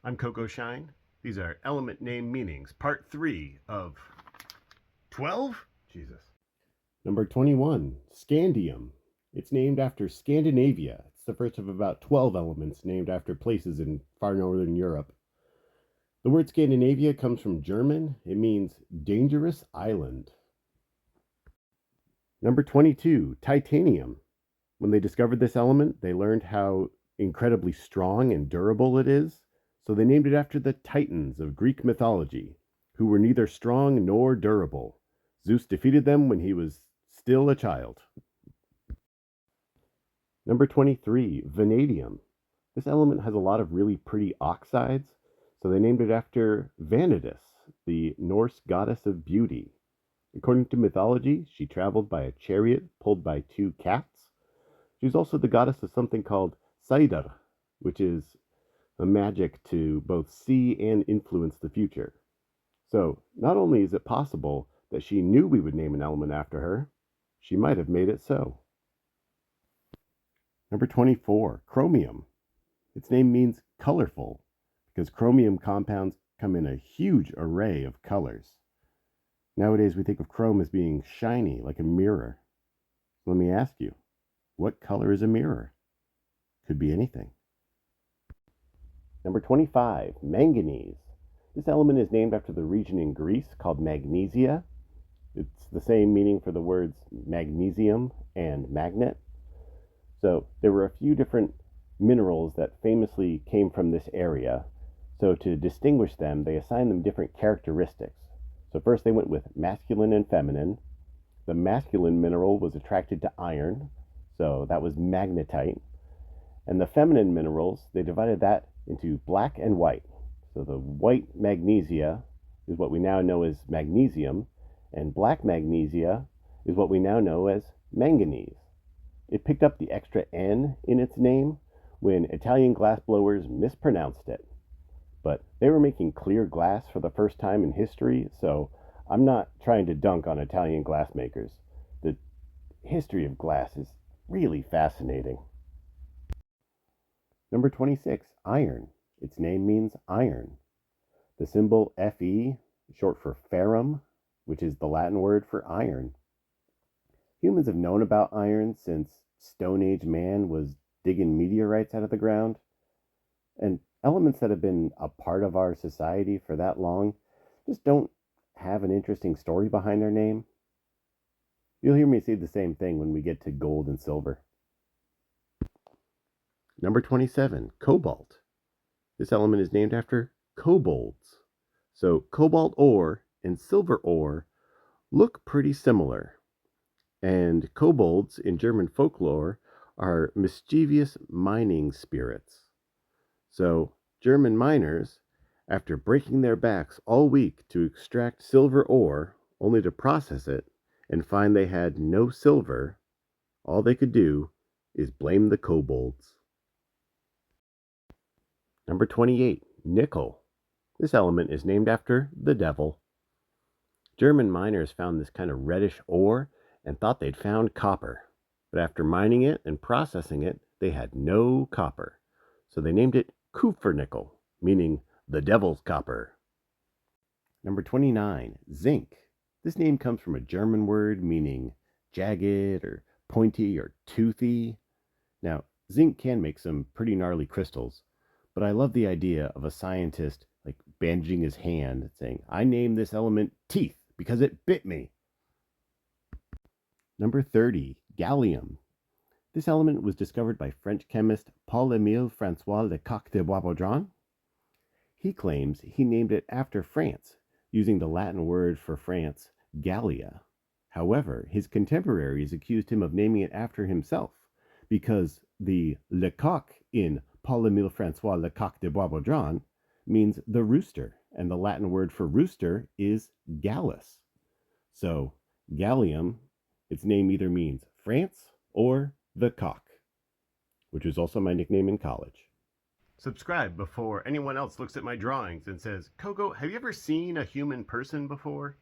I'm Coco Shine. These are element name meanings, part 3 of 12? Jesus. Number 21, Scandium. It's named after Scandinavia. It's the first of about 12 elements named after places in far northern Europe. The word Scandinavia comes from German. It means dangerous island. Number 22, titanium. When they discovered this element, they learned how incredibly strong and durable it is, so they named it after the Titans of Greek mythology, who were neither strong nor durable. Zeus defeated them when he was still a child. Number 23, vanadium. This element has a lot of really pretty oxides, so they named it after Vanadis, the Norse goddess of beauty. According to mythology, she traveled by a chariot pulled by two cats. She's also the goddess of something called Saidar, which is a magic to both see and influence the future. So, not only is it possible that she knew we would name an element after her, she might have made it so. Number 24, chromium. Its name means colorful because chromium compounds come in a huge array of colors. Nowadays, we think of chrome as being shiny, like a mirror. Let me ask you, what color is a mirror? Could be anything. Number 25, manganese. This element is named after the region in Greece called Magnesia. It's the same meaning for the words magnesium and magnet. So there were a few different minerals that famously came from this area. So to distinguish them, they assigned them different characteristics. So first they went with masculine and feminine. The masculine mineral was attracted to iron, so that was magnetite. And the feminine minerals, they divided that into black and white. So the white magnesia is what we now know as magnesium, and black magnesia is what we now know as manganese. It picked up the extra N in its name when Italian glassblowers mispronounced it. But they were making clear glass for the first time in history, so I'm not trying to dunk on Italian glassmakers. The history of glass is really fascinating. Number 26, iron. Its name means iron. The symbol Fe, short for ferrum, which is the Latin word for iron. Humans have known about iron since Stone Age man was digging meteorites out of the ground. And elements that have been a part of our society for that long just don't have an interesting story behind their name. You'll hear me say the same thing when we get to gold and silver. Number 27, cobalt. This element is named after kobolds. So cobalt ore and silver ore look pretty similar. And kobolds in German folklore are mischievous mining spirits. So German miners, after breaking their backs all week to extract silver ore, only to process it and find they had no silver, all they could do is blame the kobolds. Number 28, nickel. This element is named after the devil. German miners found this kind of reddish ore and thought they'd found copper. But after mining it and processing it, they had no copper. So they named it Kupfernickel, meaning the devil's copper. Number 29, zinc. This name comes from a German word meaning jagged or pointy or toothy. Now, zinc can make some pretty gnarly crystals, but I love the idea of a scientist like bandaging his hand saying, I named this element teeth because it bit me. Number 30, gallium. This element was discovered by French chemist Paul-Émile François Lecoq de Boisbaudran. He claims he named it after France, using the Latin word for France, Gallia. However, his contemporaries accused him of naming it after himself, because the Lecoq in Paul-Émile François Lecoq de Boisbaudran means the rooster, and the Latin word for rooster is gallus. So, gallium, its name either means France or the cock, which was also my nickname in college. Subscribe before anyone else looks at my drawings and says, Coco, have you ever seen a human person before?